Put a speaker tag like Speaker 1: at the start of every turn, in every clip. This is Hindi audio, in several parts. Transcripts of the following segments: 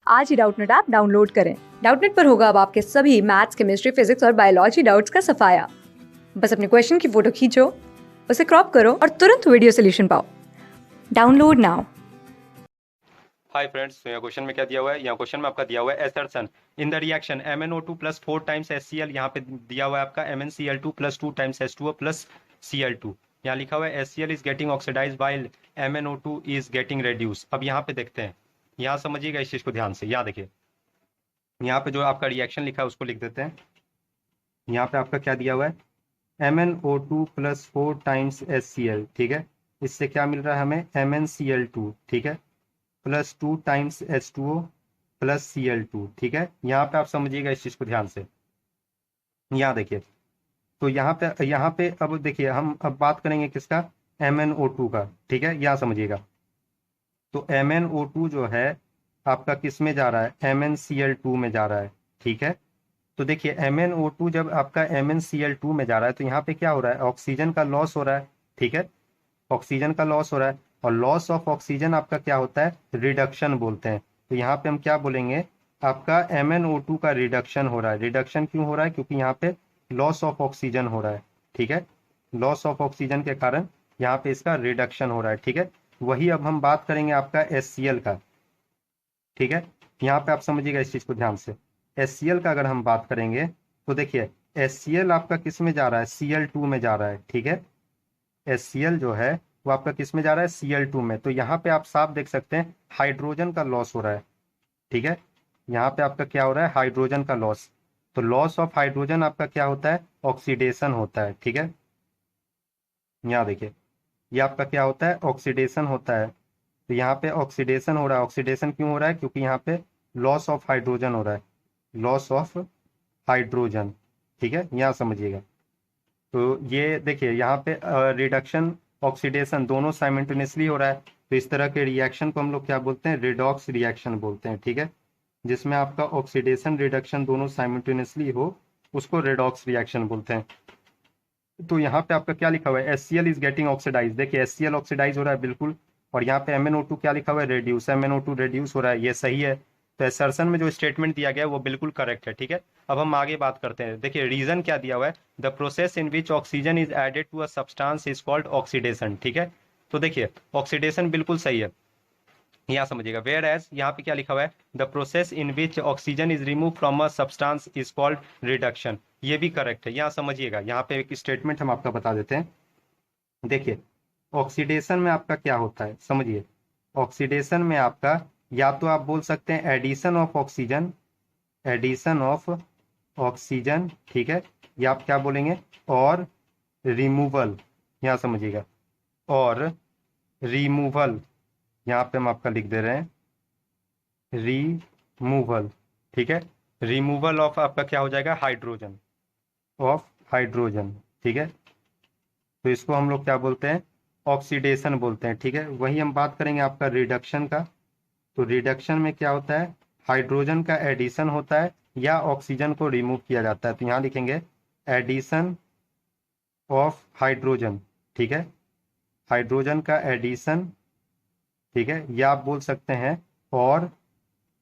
Speaker 1: आज ही डाउटनेट ऐप डाउनलोड करें। डाउटनेट पर होगा अब आपके सभी मैथ्स, केमिस्ट्री, फिजिक्स और बायोलॉजी डाउट्स का सफाया। बस अपने क्वेश्चन की फोटो खींचो, उसे क्रॉप करो और तुरंत वीडियो सोल्यूशन पाओ। Download now.
Speaker 2: हाय फ्रेंड्स, तो यहाँ क्वेश्चन में क्या दिया हुआ है? यहाँ क्वेश्चन में आपका दिया हुआ है assertion in the reaction MnO2 plus 4 times HCl। यहाँ पे दिया हुआ है आपका MnCl2 plus 2 times H2O plus Cl2। यहाँ लिखा हुआ है HCl is getting oxidise while MnO2 is getting reduce. अब यहाँ पे देखते हैं, यहाँ समझिएगा इस चीज को ध्यान से। यहाँ देखिए, यहाँ पे जो आपका रिएक्शन लिखा है उसको लिख देते हैं। यहाँ पे आपका क्या दिया हुआ है? MnO2 प्लस 4 टाइम्स HCl, ठीक है। इससे क्या मिल रहा है हमें? MnCl2, ठीक है, plus 2 times H2O plus Cl2, ठीक है। यहाँ पे आप समझिएगा इस चीज को ध्यान से। यहाँ देखिए, तो यहाँ पे अब देखिए, हम अब बात करेंगे किसका? MnO2 का, ठीक है। यहाँ समझिएगा, तो MnO2 जो है आपका किस में जा रहा है? MnCl2 में जा रहा है, ठीक है। तो देखिए, MnO2 जब आपका MnCl2 में जा रहा है तो यहाँ पे क्या हो रहा है? ऑक्सीजन का लॉस हो रहा है, ठीक है। ऑक्सीजन का लॉस हो रहा है, और लॉस ऑफ ऑक्सीजन आपका क्या होता है? रिडक्शन बोलते हैं। तो यहाँ पे हम क्या बोलेंगे? आपका MnO2 का रिडक्शन हो रहा है। रिडक्शन क्यों हो रहा है? क्योंकि यहाँ पे लॉस ऑफ ऑक्सीजन हो रहा है, ठीक है। लॉस ऑफ ऑक्सीजन के कारण यहाँ पे इसका रिडक्शन हो रहा है, ठीक है। वही अब हम बात करेंगे आपका HCl का, ठीक है। यहाँ पे आप समझिएगा इस चीज को ध्यान से। HCl का अगर हम बात करेंगे तो देखिए, HCl आपका किस में जा रहा है? Cl2 में जा रहा है, ठीक है। HCl जो है वो आपका किस में जा रहा है? Cl2 में। तो यहाँ पे आप साफ देख सकते हैं हाइड्रोजन का लॉस हो रहा है, ठीक है। यहाँ पे आपका क्या हो रहा है? हाइड्रोजन का लॉस। तो लॉस ऑफ हाइड्रोजन आपका क्या होता है? ऑक्सीडेशन होता है, ठीक है। यहाँ देखिए, ये आपका क्या होता है? ऑक्सीडेशन होता है। तो यहाँ पे ऑक्सीडेशन हो रहा है। ऑक्सीडेशन क्यों हो रहा है? क्योंकि यहाँ पे लॉस ऑफ हाइड्रोजन हो रहा है, लॉस ऑफ हाइड्रोजन, ठीक है। यहाँ समझिएगा, तो ये देखिए यहाँ पे रिडक्शन ऑक्सीडेशन दोनों साइमल्टेनियसली हो रहा है। तो इस तरह के रिएक्शन को हम लोग क्या बोलते हैं? रिडॉक्स रिएक्शन बोलते हैं, ठीक है। जिसमें आपका ऑक्सीडेशन रिडक्शन दोनों साइमल्टेनियसली हो, उसको रिडॉक्स रिएक्शन बोलते हैं। तो यहाँ पे आपका क्या लिखा हुआ है? HCl is getting oxidise. देखिए, HCl ऑक्सीडाइज हो रहा है बिल्कुल, और यहाँ पे MnO2 क्या लिखा हुआ है? रेड्यूस। MnO2 रेड्यूस हो रहा है, ये सही है। तो असर्शन में जो स्टेटमेंट दिया गया है वो बिल्कुल करेक्ट है, ठीक है। अब हम आगे बात करते हैं। देखिए, रीजन क्या दिया हुआ है? The process in which oxygen is added to a substance is called oxidation, ठीक है। तो देखिए, ऑक्सीडेशन बिल्कुल सही है। यहाँ समझिएगा, वेयर एज यहाँ पे क्या लिखा हुआ है? The process in which oxygen is remove from a substance is called reduction, ये भी करेक्ट है। यहाँ समझिएगा, यहाँ पे एक स्टेटमेंट हम आपका बता देते हैं। देखिए, ऑक्सीडेशन में आपका क्या होता है? समझिए, ऑक्सीडेशन में आपका या तो आप बोल सकते हैं addition of oxygen, addition of oxygen, ठीक है। या आप क्या बोलेंगे? और रिमूवल, यहाँ समझिएगा, और रिमूवल, यहाँ पे हम आपका लिख दे रहे हैं रिमूवल, ठीक है। रिमूवल ऑफ आपका क्या हो जाएगा? हाइड्रोजन, ऑफ हाइड्रोजन, ठीक है। तो इसको हम लोग क्या बोलते हैं? ऑक्सीडेशन बोलते हैं, ठीक है। वही हम बात करेंगे आपका रिडक्शन का। तो रिडक्शन में क्या होता है? हाइड्रोजन का एडिशन होता है या ऑक्सीजन को रिमूव किया जाता है। तो यहाँ लिखेंगे एडिशन ऑफ हाइड्रोजन, ठीक है। हाइड्रोजन का एडिशन, ठीक है। या आप बोल सकते हैं और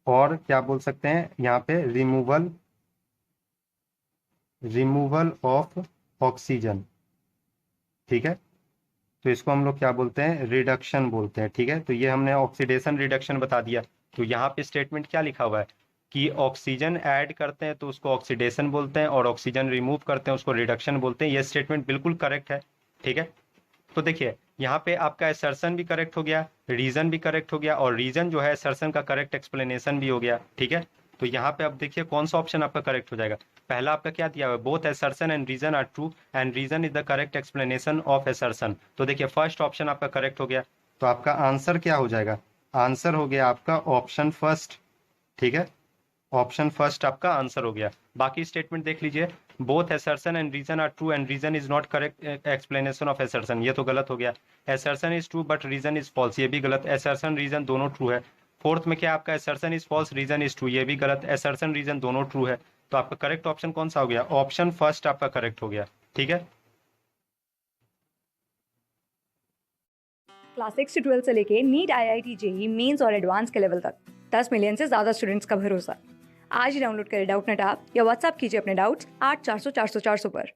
Speaker 2: क्या बोल सकते हैं यहाँ पे? रिमूवल, रिमूवल ऑफ ऑक्सीजन, ठीक है। तो इसको हम लोग क्या बोलते हैं? रिडक्शन बोलते हैं, ठीक है। तो ये हमने ऑक्सीडेशन रिडक्शन बता दिया। तो यहाँ पे स्टेटमेंट क्या लिखा हुआ है कि ऑक्सीजन ऐड करते हैं तो उसको ऑक्सीडेशन बोलते हैं, और ऑक्सीजन रिमूव करते हैं उसको रिडक्शन बोलते हैं। ये स्टेटमेंट बिल्कुल करेक्ट है, ठीक है। तो देखिए, यहाँ पे आपका असर्शन भी करेक्ट हो गया, रीजन भी करेक्ट हो गया, और रीजन जो है असर्शन का करेक्ट एक्सप्लेनेशन भी हो गया, ठीक है। तो यहाँ पे अब देखिए कौन सा ऑप्शन आपका करेक्ट हो जाएगा। पहला आपका क्या दिया हुआ है? Both assertion and reason are true and reason is the correct explanation of assertion. तो देखिए, फर्स्ट ऑप्शन आपका करेक्ट हो गया। तो आपका आंसर क्या हो जाएगा? आंसर हो गया आपका ऑप्शन फर्स्ट, ठीक है। ऑप्शन फर्स्ट आपका आंसर हो गया। बाकी स्टेटमेंट देख लीजिए, both assertion and reason are true and reason is not correct explanation of assertion, ये तो गलत हो गया। Assertion is true but reason is false, ये भी गलत। असर्शन रीजन दोनों ट्रू है। फोर्थ में क्या आपका? Assertion is false, reason is true, ये भी गलत। असर्शन रीजन दोनों ट्रू है। तो आपका करेक्ट ऑप्शन कौन सा हो गया? ऑप्शन फर्स्ट आपका करेक्ट हो गया, ठीक है।
Speaker 1: क्लास 6 से 12 से लेके नीट, IIT, JEE मेंस और एडवांस के लेवल तक 10 मिलियन से ज्यादा स्टूडेंट्स का भरोसा। आज ही डाउनलोड करें डाउटनेट ऐप या व्हाट्सएप कीजिए अपने डाउट्स 8400 400 400 पर।